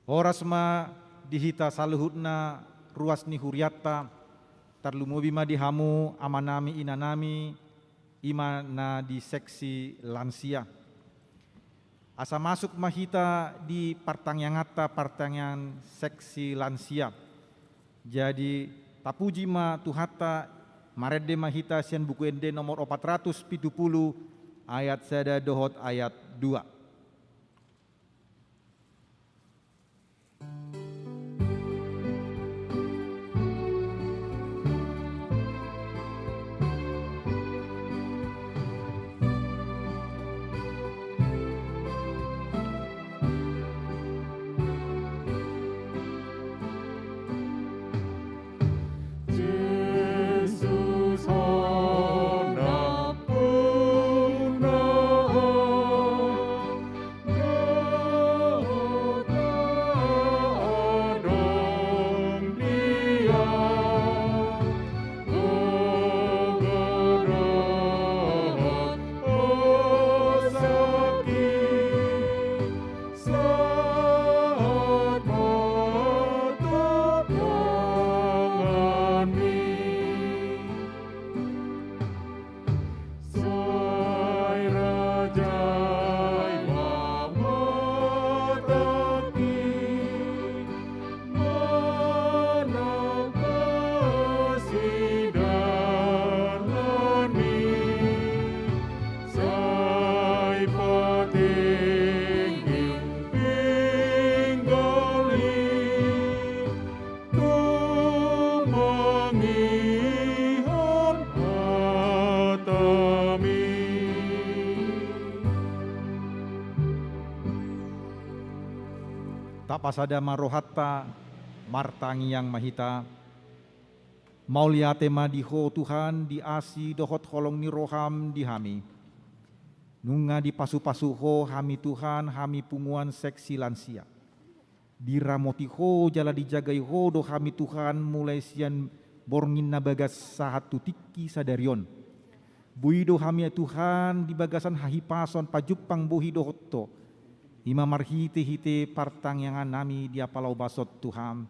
Horasma dihita saluhutna ruas ni huriatta tarlumobima dihamu amanami inanami imana di seksi lansia. Asa masuk mahita di partangyangatta partangyan seksi lansia. Jadi tapuji ma tuhata marede mahita sian buku ende nomor 470 ayat sada dohot ayat 2. Pasada marohatta martangi yang mahita mauliate madiho Tuhan diasi dohot holong ni roham dihami nunga di pasu-pasuho hami Tuhan hami punguan seksi lansia diramotiho jala dijagai ho do hami Tuhan mulai sian borngin nabagas sahatu tiki sadarion buido hami Tuhan di bagasan hahipason pajupang buhi dohotto Ima marhite hite partangyangan nami dia palau basot Tuhan.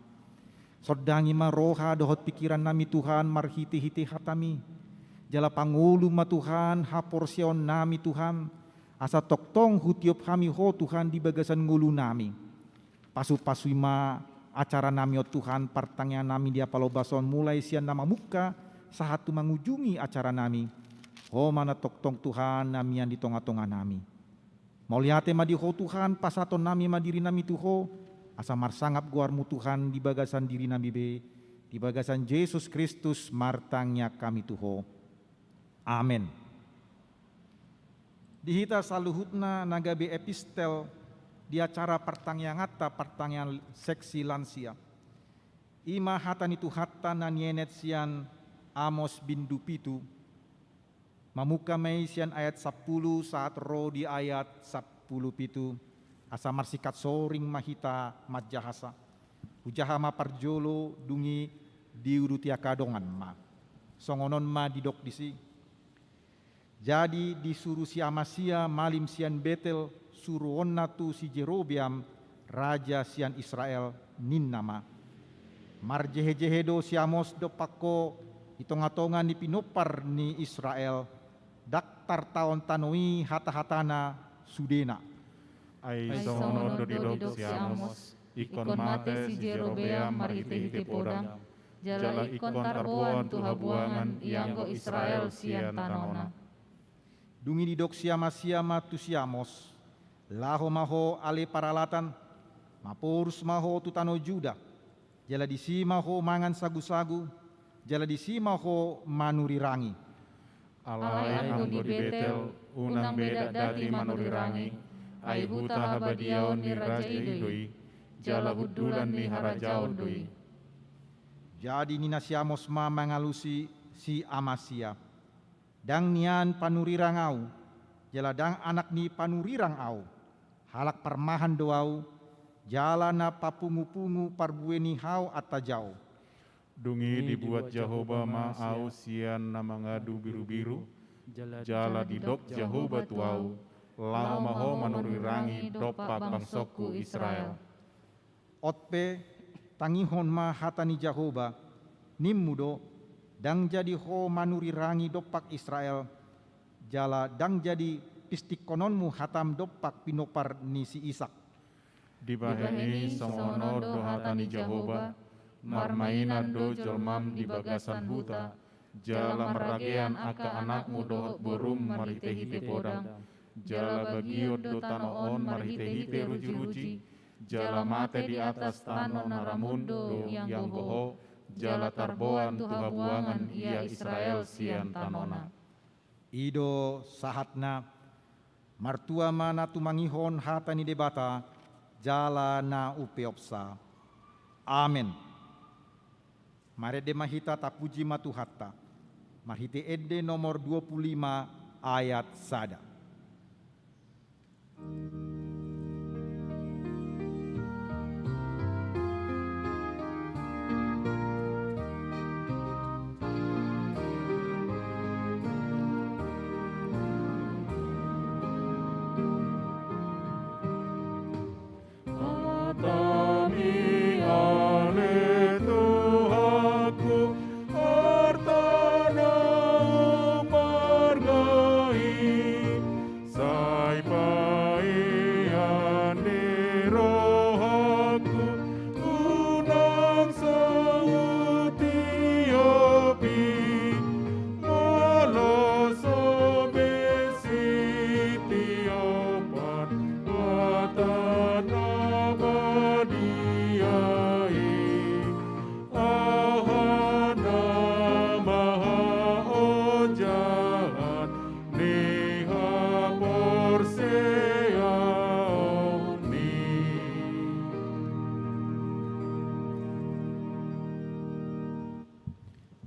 Sodangi ma roha dohot pikiran nami Tuhan marhite hite hatami. Jala pangulu ma Tuhan haporsion nami Tuhan. Asa toktong hutiop kami ho Tuhan di bagasan ngulu nami. Pasu-pasu ima acara nami o Tuhan partangyangan nami dia palau bason mulai sian nama muka sahatu mangujungi acara nami. Ho mana toktong Tuhan nami yang di tonga-tonga nami. Mauliate madiho Tuhan pasaton nami madiri nami tuho asa marsangap guarmu Tuhan di bagasan diri nami be di bagasan Yesus Kristus martangnya kami tuho. Amin. Dihita saluhutna nagabe epistel di acara partangyangatta partangyan seksi lansia. Ima hatani tuhata nanienet sian Amos bin Dupitu. Mamuka meisian ayat 10 saat roh di ayat 10 pitu asa marsikat soring mahita majahasa ujahama parjolo dungi diurutia kadongan ma songonon ma didok disi jadi disuruh si Amasia malim sian Betel suruh tu si Jerobeam raja sian Israel nin nama marjehe-jehedo si Amos do pakko itonga-tonga ni pinopar ni Israel daktar taon tanoi hata-hatana sudena. Ai songono dodidok si Amos, ikon mate si Jerobeam marhite-hite podang, jala ikon tarboan tuhabuangan ianggo Israel sian tanona. Dungi didok siama-siama tu si Amos, laho maho ale paralatan, mapurus maho tu tano Juda, jala disi maho mangan sagu-sagu, jala disi maho manurirangi. Alai anggo di Betel, unang beda dati manurirangi, ai huta habadiaon ni raja idoi, jala hudulan ni harajaon doi. Jadi nina si Amos ma mengalusi si Amasia. Dang nian panurirang au, jala dang anak ni panurirang au. Halak permahan doau, jala na papungu-pungu parbueni hau atajau. Dungi dibuat Jehovah ma'au sian na mangadu biru-biru, jala didok Jehovah tuau, lau maho manurirangi dopa bangsoku Israel. otpe tangihon ma hatani Jehovah nimmudo dang jadi ho manuri rangi dopak Israel jala dang jadi pistik kononmu hatam dopak pinopar nisi Isak. Dibaheni songono do hatani Jehovah, marmaina do jolmam di bagasan huta, jala meragean aka anakmu dohot borum marhite-hite podang, jala bagio do tanoon marhite-hite ruji-ruji, jala mate di atas tano naramundo yang boho, jala tarboan tuha buangan ia Israel sian tanona. Ido sahatna martua mana tumangihon hatani debata jala na upeopsa. Amen. Mare de mahita tapuji matuhatta. Marhite ede nomor 25 ayat sada.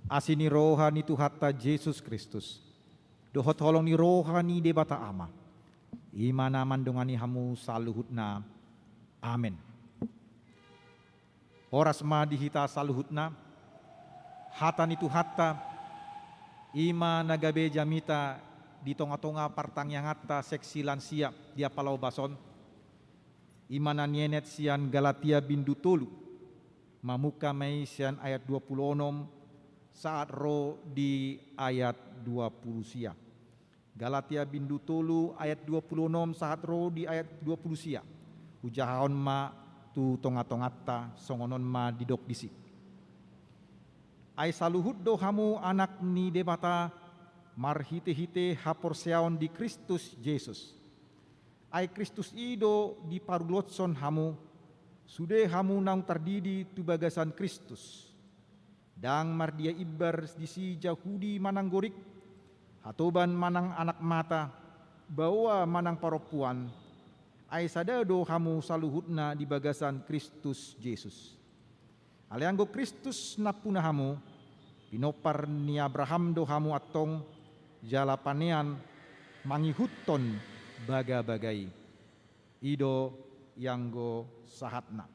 Asini rohani Tuhatta Yesus Kristus. Dohot holong ni rohani debata ama. Imana mandongani hamu saluhutna. Amen. Oras ma dihita saluhutna. Hatani Tuhatta. Ima nagabe jamita di tonga-tonga partang yang hatta seksi lansia dia palau bason. Imana nienet sian Galatia bindu tolu. Mamuka mei sian ayat 26 saat ro di ayat 20 sia. Galatia bindu tolu ayat 26 saat ro di ayat 20 sia. Ujahon ma tu tonga-tongatta songonon ma didok disi. Ai saluhut do hamu anak ni debata marhite-hite haporseaon di Kristus Yesus. Ai Kristus ido di parulotson hamu sude hamu nang tardidi tu bagasan Kristus. Dang mardia ibar disi Jahudi manang gorik, hatoban manang anak mata, bawa manang paropuan, ai sadado hamu saluhutna di bagasan Kristus Yesus. Alianggo Kristus napuna hamu, pinopar ni Abraham do hamu atong, jala panean mangihuton baga-bagai, ido yanggo sahatna.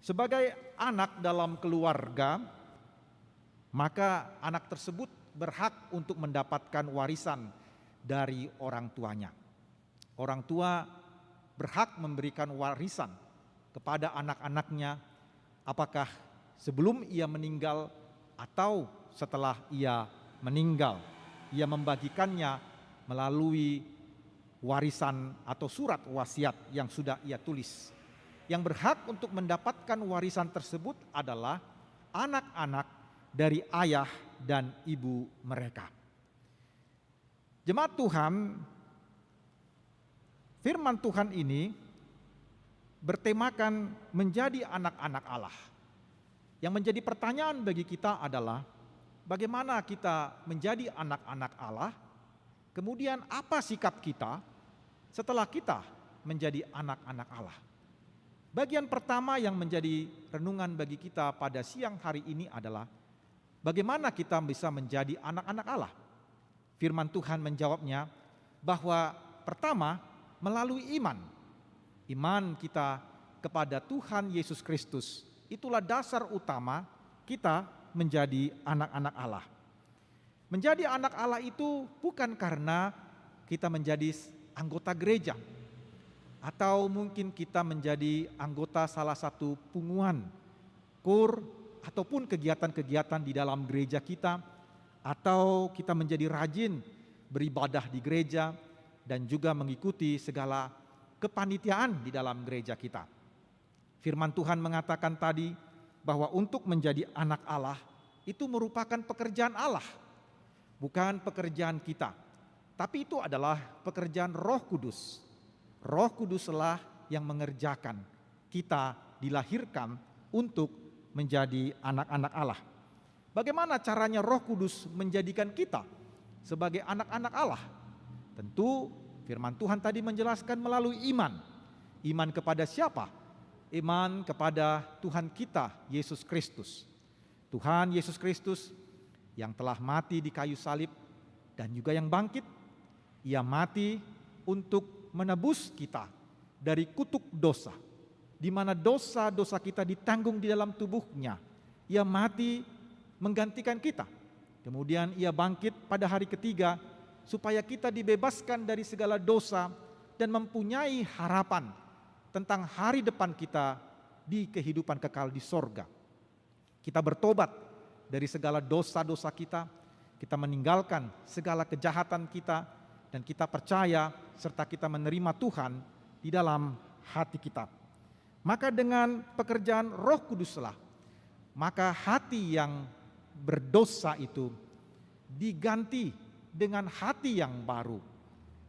Sebagai anak dalam keluarga, maka anak tersebut berhak untuk mendapatkan warisan dari orang tuanya. Orang tua berhak memberikan warisan kepada anak-anaknya, apakah sebelum ia meninggal atau setelah ia meninggal. Ia membagikannya melalui warisan atau surat wasiat yang sudah ia tulis. Yang berhak untuk mendapatkan warisan tersebut adalah anak-anak dari ayah dan ibu mereka. Jemaat Tuhan, firman Tuhan ini bertemakan menjadi anak-anak Allah. Yang menjadi pertanyaan bagi kita adalah bagaimana kita menjadi anak-anak Allah, kemudian apa sikap kita setelah kita menjadi anak-anak Allah. Bagian pertama yang menjadi renungan bagi kita pada siang hari ini adalah bagaimana kita bisa menjadi anak-anak Allah. Firman Tuhan menjawabnya bahwa pertama melalui iman. Iman kita kepada Tuhan Yesus Kristus, itulah dasar utama kita menjadi anak-anak Allah. Menjadi anak Allah itu bukan karena kita menjadi anggota gereja Atau mungkin kita menjadi anggota salah satu punguan, kur, ataupun kegiatan-kegiatan di dalam gereja kita, atau kita menjadi rajin beribadah di gereja dan juga mengikuti segala kepanitiaan di dalam gereja kita. Firman Tuhan mengatakan tadi bahwa untuk menjadi anak Allah itu merupakan pekerjaan Allah, bukan pekerjaan kita. Tapi itu adalah pekerjaan Roh Kudus. Roh Kuduslah yang mengerjakan kita dilahirkan untuk menjadi anak-anak Allah. Bagaimana caranya Roh Kudus menjadikan kita sebagai anak-anak Allah? Tentu firman Tuhan tadi menjelaskan melalui iman. Iman kepada siapa? Iman kepada Tuhan kita, Yesus Kristus. Tuhan Yesus Kristus yang telah mati di kayu salib dan juga yang bangkit. Ia mati untuk menebus kita dari kutuk dosa, di mana dosa-dosa kita ditanggung di dalam tubuhnya. Ia mati menggantikan kita. Kemudian ia bangkit pada hari ketiga supaya kita dibebaskan dari segala dosa dan mempunyai harapan tentang hari depan kita di kehidupan kekal di sorga. Kita bertobat dari segala dosa-dosa kita, kita meninggalkan segala kejahatan kita, dan kita percaya serta kita menerima Tuhan di dalam hati kita. Maka dengan pekerjaan Roh Kuduslah, maka hati yang berdosa itu diganti dengan hati yang baru.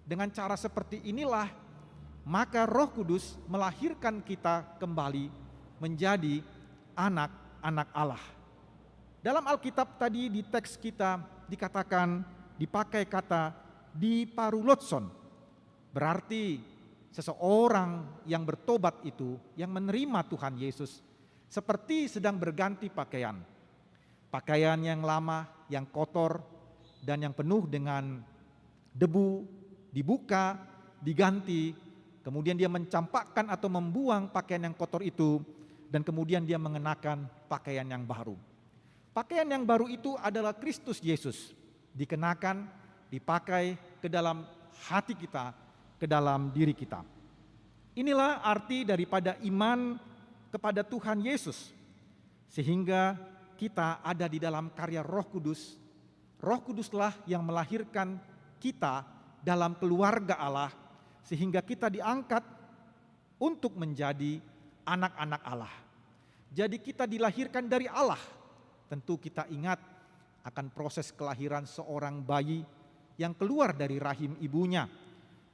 Dengan cara seperti inilah, maka Roh Kudus melahirkan kita kembali menjadi anak-anak Allah. Dalam Alkitab tadi di teks kita dikatakan, dipakai kata diparulotson, berarti seseorang yang bertobat itu, yang menerima Tuhan Yesus, seperti sedang berganti pakaian. Pakaian yang lama, yang kotor, dan yang penuh dengan debu, dibuka, diganti, kemudian dia mencampakkan atau membuang pakaian yang kotor itu, dan kemudian dia mengenakan pakaian yang baru. Pakaian yang baru itu adalah Kristus Yesus, dikenakan, dipakai ke dalam hati kita, ke dalam diri kita. Inilah arti daripada iman kepada Tuhan Yesus, sehingga kita ada di dalam karya Roh Kudus. Roh Kuduslah yang melahirkan kita dalam keluarga Allah, sehingga kita diangkat untuk menjadi anak-anak Allah. Jadi kita dilahirkan dari Allah. Tentu kita ingat akan proses kelahiran seorang bayi yang keluar dari rahim ibunya.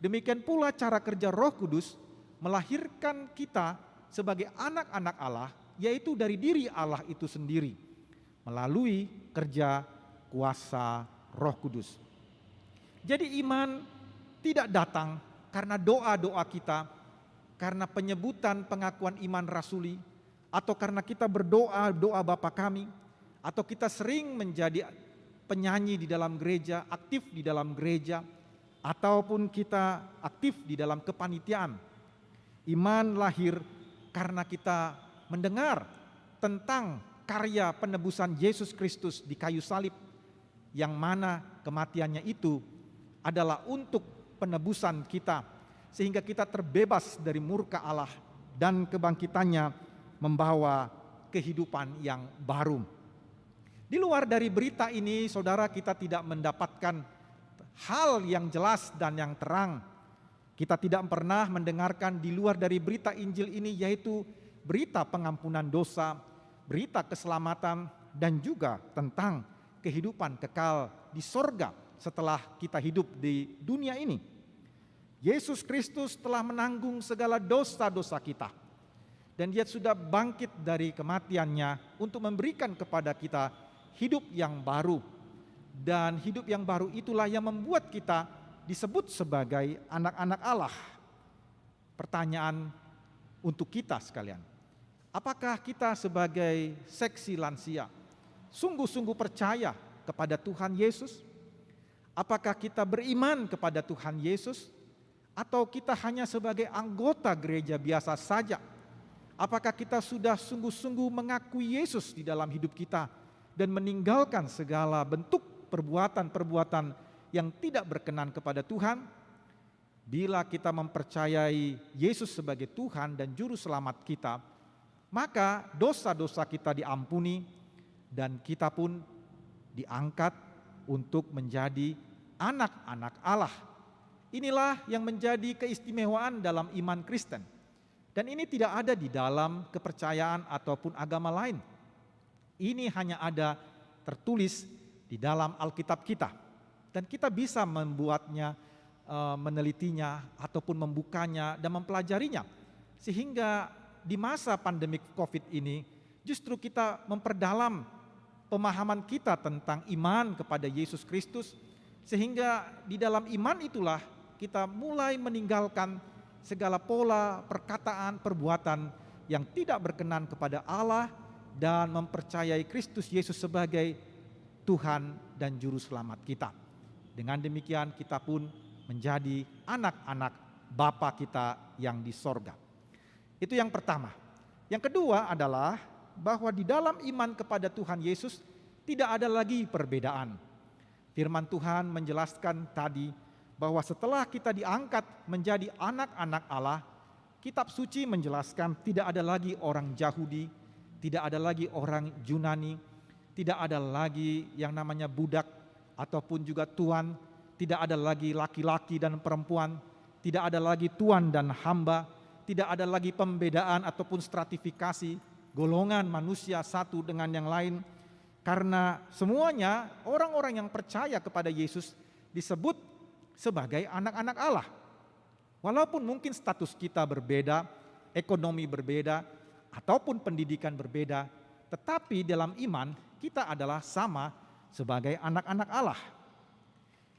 Demikian pula cara kerja Roh Kudus melahirkan kita sebagai anak-anak Allah, yaitu dari diri Allah itu sendiri, melalui kerja kuasa Roh Kudus. Jadi iman tidak datang karena doa-doa kita, karena penyebutan pengakuan iman rasuli, atau karena kita berdoa doa Bapa kami, atau kita sering menjadi penyanyi di dalam gereja, aktif di dalam gereja, ataupun kita aktif di dalam kepanitiaan. Iman lahir karena kita mendengar tentang karya penebusan Yesus Kristus di kayu salib, yang mana kematiannya itu adalah untuk penebusan kita, sehingga kita terbebas dari murka Allah, dan kebangkitannya membawa kehidupan yang baru. Di luar dari berita ini, saudara, kita tidak mendapatkan hal yang jelas dan yang terang. Kita tidak pernah mendengarkan di luar dari berita Injil ini, yaitu berita pengampunan dosa, berita keselamatan, dan juga tentang kehidupan kekal di sorga setelah kita hidup di dunia ini. Yesus Kristus telah menanggung segala dosa-dosa kita, dan Dia sudah bangkit dari kematiannya untuk memberikan kepada kita hidup yang baru. Dan hidup yang baru itulah yang membuat kita disebut sebagai anak-anak Allah. Pertanyaan untuk kita sekalian, apakah kita sebagai seksi lansia sungguh-sungguh percaya kepada Tuhan Yesus? Apakah kita beriman kepada Tuhan Yesus? Atau kita hanya sebagai anggota gereja biasa saja? Apakah kita sudah sungguh-sungguh mengakui Yesus di dalam hidup kita dan meninggalkan segala bentuk perbuatan-perbuatan yang tidak berkenan kepada Tuhan? Bila kita mempercayai Yesus sebagai Tuhan dan Juru Selamat kita, maka dosa-dosa kita diampuni dan kita pun diangkat untuk menjadi anak-anak Allah. Inilah yang menjadi keistimewaan dalam iman Kristen. Dan ini tidak ada di dalam kepercayaan ataupun agama lain. Ini hanya ada tertulis di dalam Alkitab kita. Dan kita bisa membuatnya, menelitinya ataupun membukanya dan mempelajarinya. Sehingga di masa pandemik COVID ini justru kita memperdalam pemahaman kita tentang iman kepada Yesus Kristus. Sehingga di dalam iman itulah kita mulai meninggalkan segala pola, perkataan, perbuatan yang tidak berkenan kepada Allah dan mempercayai Kristus Yesus sebagai Tuhan dan Juru Selamat kita. Dengan demikian kita pun menjadi anak-anak Bapa kita yang di sorga. Itu yang pertama. Yang kedua adalah bahwa di dalam iman kepada Tuhan Yesus tidak ada lagi perbedaan. Firman Tuhan menjelaskan tadi bahwa setelah kita diangkat menjadi anak-anak Allah, kitab suci menjelaskan tidak ada lagi orang Yahudi, tidak ada lagi orang Yunani, tidak ada lagi yang namanya budak ataupun juga tuan, tidak ada lagi laki-laki dan perempuan, tidak ada lagi tuan dan hamba, tidak ada lagi pembedaan ataupun stratifikasi golongan manusia satu dengan yang lain, karena semuanya orang-orang yang percaya kepada Yesus disebut sebagai anak-anak Allah. Walaupun mungkin status kita berbeda, ekonomi berbeda, ataupun pendidikan berbeda, tetapi dalam iman kita adalah sama sebagai anak-anak Allah.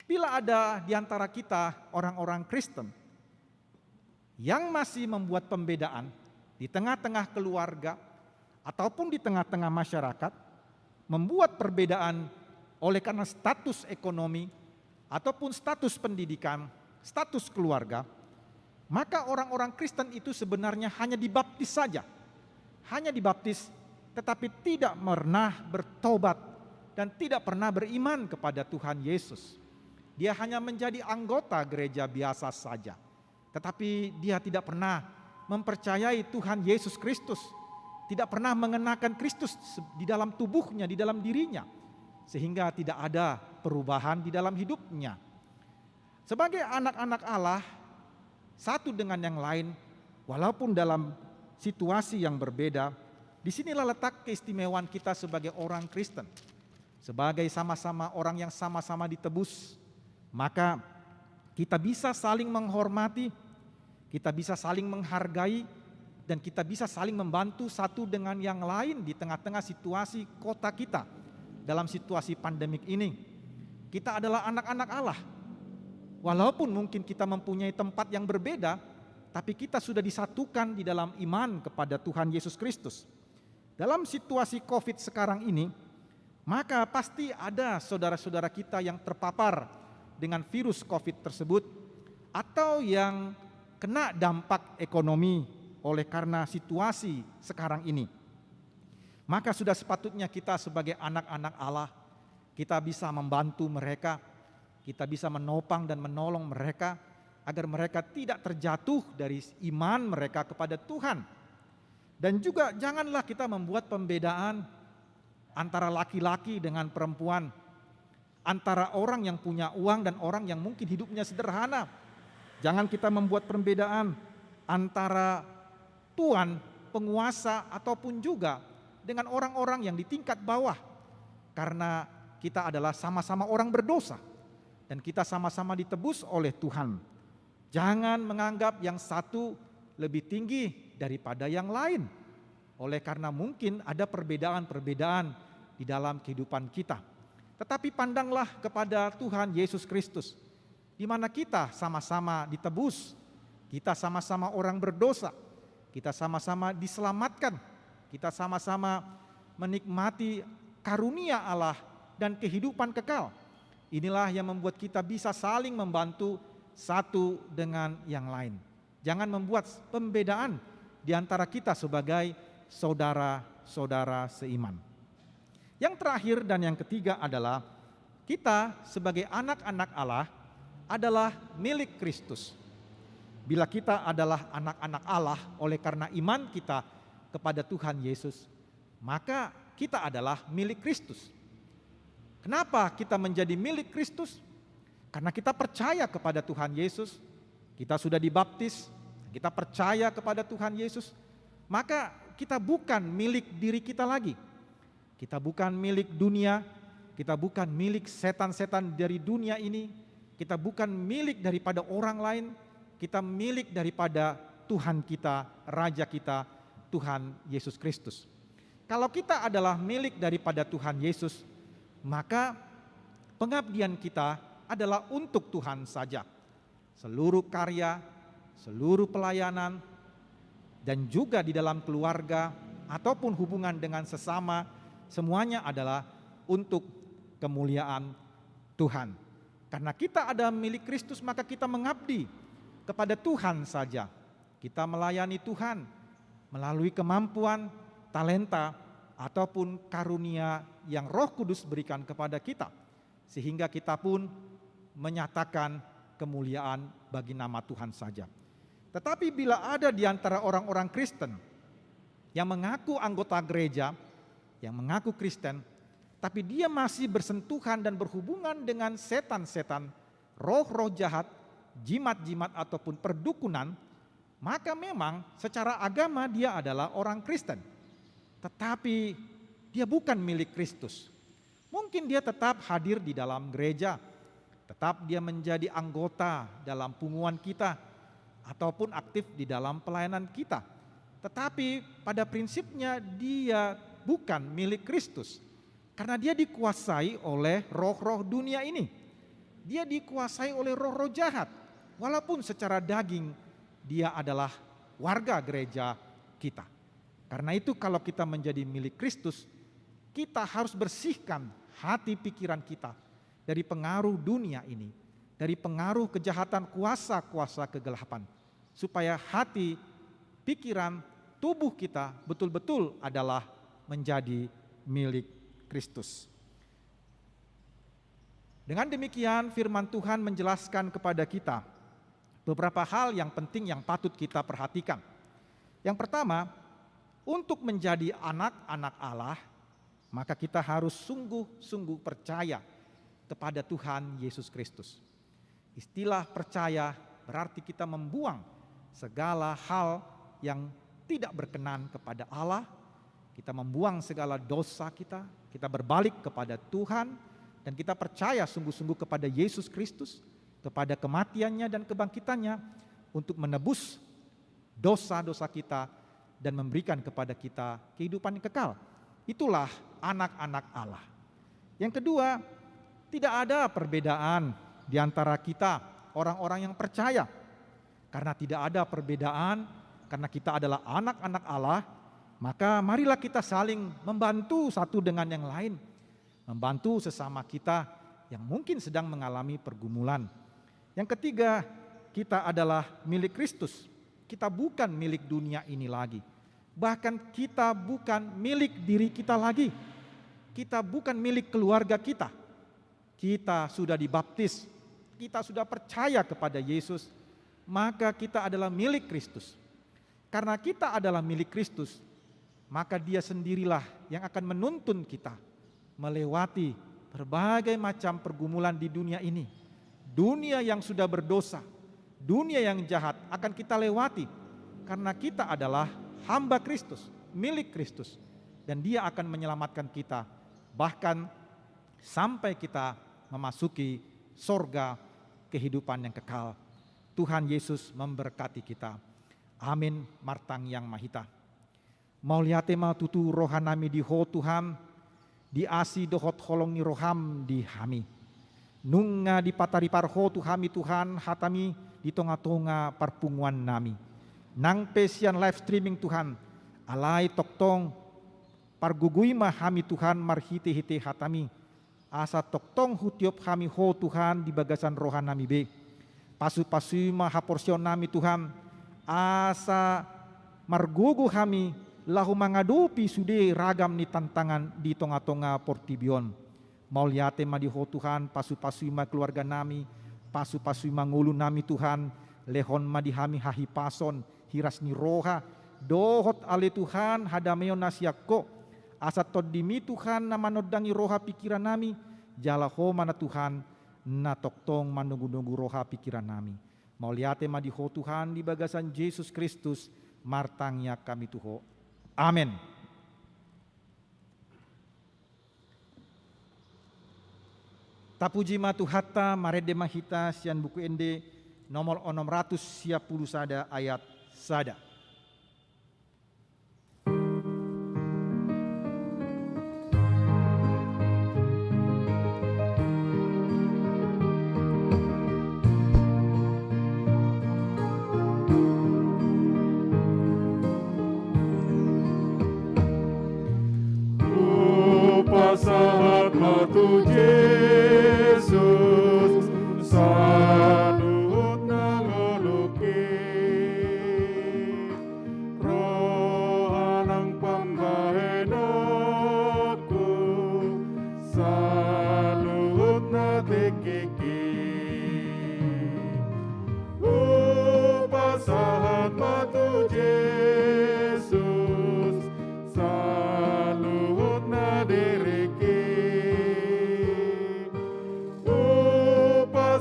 Bila ada di antara kita orang-orang Kristen yang masih membuat pembedaan di tengah-tengah keluarga ataupun di tengah-tengah masyarakat, membuat perbedaan oleh karena status ekonomi ataupun status pendidikan, status keluarga, maka orang-orang Kristen itu sebenarnya hanya dibaptis saja. Hanya dibaptis tetapi tidak pernah bertobat dan tidak pernah beriman kepada Tuhan Yesus. Dia hanya menjadi anggota gereja biasa saja. Tetapi dia tidak pernah mempercayai Tuhan Yesus Kristus. Tidak pernah mengenakan Kristus di dalam tubuhnya, di dalam dirinya. Sehingga tidak ada perubahan di dalam hidupnya. Sebagai anak-anak Allah, satu dengan yang lain, walaupun dalam situasi yang berbeda, disinilah letak keistimewaan kita sebagai orang Kristen. Sebagai sama-sama orang yang sama-sama ditebus, maka kita bisa saling menghormati, kita bisa saling menghargai, dan kita bisa saling membantu satu dengan yang lain di tengah-tengah situasi kota kita. Dalam situasi pandemik ini, kita adalah anak-anak Allah. Walaupun mungkin kita mempunyai tempat yang berbeda, tapi kita sudah disatukan di dalam iman kepada Tuhan Yesus Kristus. Dalam situasi COVID sekarang ini, maka pasti ada saudara-saudara kita yang terpapar dengan virus COVID tersebut, atau yang kena dampak ekonomi oleh karena situasi sekarang ini. Maka sudah sepatutnya kita sebagai anak-anak Allah, kita bisa membantu mereka, kita bisa menopang dan menolong mereka, agar mereka tidak terjatuh dari iman mereka kepada Tuhan. Dan juga janganlah kita membuat pembedaan antara laki-laki dengan perempuan, antara orang yang punya uang dan orang yang mungkin hidupnya sederhana. Jangan kita membuat perbedaan antara tuan, penguasa, ataupun juga dengan orang-orang yang di tingkat bawah, karena kita adalah sama-sama orang berdosa dan kita sama-sama ditebus oleh Tuhan. Jangan menganggap yang satu lebih tinggi daripada yang lain, oleh karena mungkin ada perbedaan-perbedaan di dalam kehidupan kita. Tetapi pandanglah kepada Tuhan Yesus Kristus, di mana kita sama-sama ditebus, kita sama-sama orang berdosa, kita sama-sama diselamatkan, kita sama-sama menikmati karunia Allah dan kehidupan kekal. Inilah yang membuat kita bisa saling membantu satu dengan yang lain. Jangan membuat pembedaan di antara kita sebagai saudara-saudara seiman. Yang terakhir dan yang ketiga adalah kita sebagai anak-anak Allah adalah milik Kristus. bila kita adalah anak-anak Allah oleh karena iman kita kepada Tuhan Yesus, maka kita adalah milik Kristus. Kenapa kita menjadi milik Kristus? Karena kita percaya kepada Tuhan Yesus, kita sudah dibaptis, kita percaya kepada Tuhan Yesus, maka kita bukan milik diri kita lagi. Kita bukan milik dunia, kita bukan milik setan-setan dari dunia ini, kita bukan milik daripada orang lain, kita milik daripada Tuhan kita, Raja kita, Tuhan Yesus Kristus. Kalau kita adalah milik daripada Tuhan Yesus, maka pengabdian kita adalah untuk Tuhan saja. Seluruh karya, seluruh pelayanan, dan juga di dalam keluarga ataupun hubungan dengan sesama, semuanya adalah untuk kemuliaan Tuhan. Karena kita ada milik Kristus, maka kita mengabdi kepada Tuhan saja. Kita melayani Tuhan melalui kemampuan, talenta, ataupun karunia yang Roh Kudus berikan kepada kita. Sehingga kita pun menyatakan kemuliaan bagi nama Tuhan saja. Tetapi bila ada di antara orang-orang Kristen yang mengaku anggota gereja, yang mengaku Kristen, tapi dia masih bersentuhan dan berhubungan dengan setan-setan, roh-roh jahat, jimat-jimat ataupun perdukunan, maka memang secara agama dia adalah orang Kristen. Tetapi dia bukan milik Kristus. Mungkin dia tetap hadir di dalam gereja, tetap dia menjadi anggota dalam punguan kita, ataupun aktif di dalam pelayanan kita. Tetapi pada prinsipnya dia bukan milik Kristus. Karena dia dikuasai oleh roh-roh dunia ini. Dia dikuasai oleh roh-roh jahat. Walaupun secara daging dia adalah warga gereja kita. Karena itu kalau kita menjadi milik Kristus, kita harus bersihkan hati pikiran kita dari pengaruh dunia ini, dari pengaruh kejahatan kuasa-kuasa kegelapan, supaya hati, pikiran, tubuh kita betul-betul adalah menjadi milik Kristus. Dengan demikian firman Tuhan menjelaskan kepada kita beberapa hal yang penting yang patut kita perhatikan. Yang pertama, untuk menjadi anak-anak Allah, maka kita harus sungguh-sungguh percaya kepada Tuhan Yesus Kristus. Istilah percaya berarti kita membuang segala hal yang tidak berkenan kepada Allah, kita membuang segala dosa kita berbalik kepada Tuhan, dan kita percaya sungguh-sungguh kepada Yesus Kristus, kepada kematiannya dan kebangkitannya untuk menebus dosa-dosa kita dan memberikan kepada kita kehidupan yang kekal. Itulah anak-anak Allah. Yang kedua, tidak ada perbedaan di antara kita orang-orang yang percaya. Karena tidak ada perbedaan, karena kita adalah anak-anak Allah, maka marilah kita saling membantu satu dengan yang lain. Membantu sesama kita yang mungkin sedang mengalami pergumulan. Yang ketiga, kita adalah milik Kristus. Kita bukan milik dunia ini lagi. Bahkan kita bukan milik diri kita lagi. Kita bukan milik keluarga kita. Kita sudah dibaptis, kita sudah percaya kepada Yesus, maka kita adalah milik Kristus. Karena kita adalah milik Kristus, maka Dia sendirilah yang akan menuntun kita melewati berbagai macam pergumulan di dunia ini. Dunia yang sudah berdosa, dunia yang jahat akan kita lewati karena kita adalah hamba Kristus, milik Kristus, dan Dia akan menyelamatkan kita bahkan sampai kita memasuki sorga kehidupan yang kekal. Tuhan Yesus memberkati kita. Amin. Martang yang mahita. Mauliatema tutu rohanami di ho Tuhan, di asi dohot holong ni roham di hami. Nunga di patari parho Tuhami Tuhan hatami di tonga-tonga parpunguan nami. Nang pesian live streaming Tuhan, alai toktong pargugui mahami Tuhan marhite-hite hatami. Asa toktong hutiop kami ho Tuhan di bagasan rohan nami be. Pasu-pasu mahaporsion nami Tuhan. Asa margugu kami lahu mangadupi sude ragam ni tantangan di tonga-tonga portibion. Mauliate ma di ho Tuhan, pasu-pasu ma keluarga nami, pasu-pasu ma ngulu nami Tuhan, lehon madihami hahipason hiras ni roha dohot ale Tuhan hadameon nasiakko asat todimi Tuhan na manodangi roha pikiran nami jalaho mana Tuhan na toktong manunggu-nunggu roha pikiran nami. Mauliate madiho Tuhan di bagasan Yesus Kristus martangnya kami tuho. Amin. Tapuji matu hatta marede mahita sian buku ende nomor 610 sada ayat sada. Sahat matu Yesus saduhut nangoluki rohanang pambahenotku saduhut natekeki upasahat matu Yesus saluhut nadere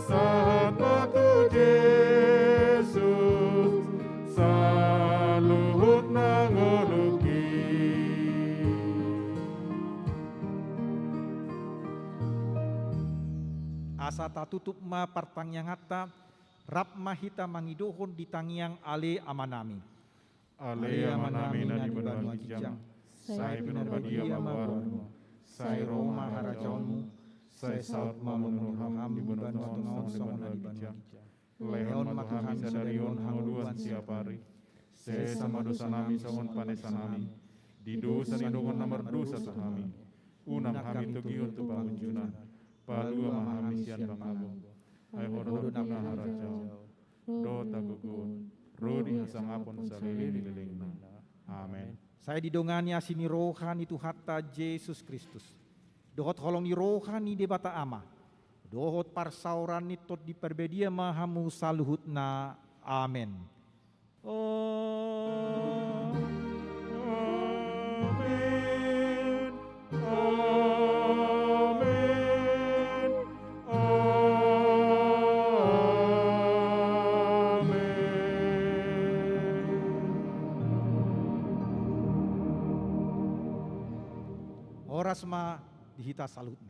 sahat matu Yesus saluhut nangoluki asa tatutup ma partangyang hatta rap mahita mangidohon di tangyang ale amanami amanami na di benuan kijang sai penubadia mawarmu sai roma harajaunmu sai saut mamunur ham di benuan songon di kijang leon matuhami sadarion hanguduan siapari se sama dosa nami songon panesanami di dosa ni dongon nomor dosa sahami unang kami tugion tu bangunjunan palua mahami sian bangago ai horodon na harajau do tagugun rodi sangapon salili lilingna amen. Saya didongani asini rohani tu hatta Yesus Kristus. Dohot holongi rohani debata ama. Dohot parsauran nitot di perbedia mahamu saluhutna. Amen. Amen. Orasma dihita salutna.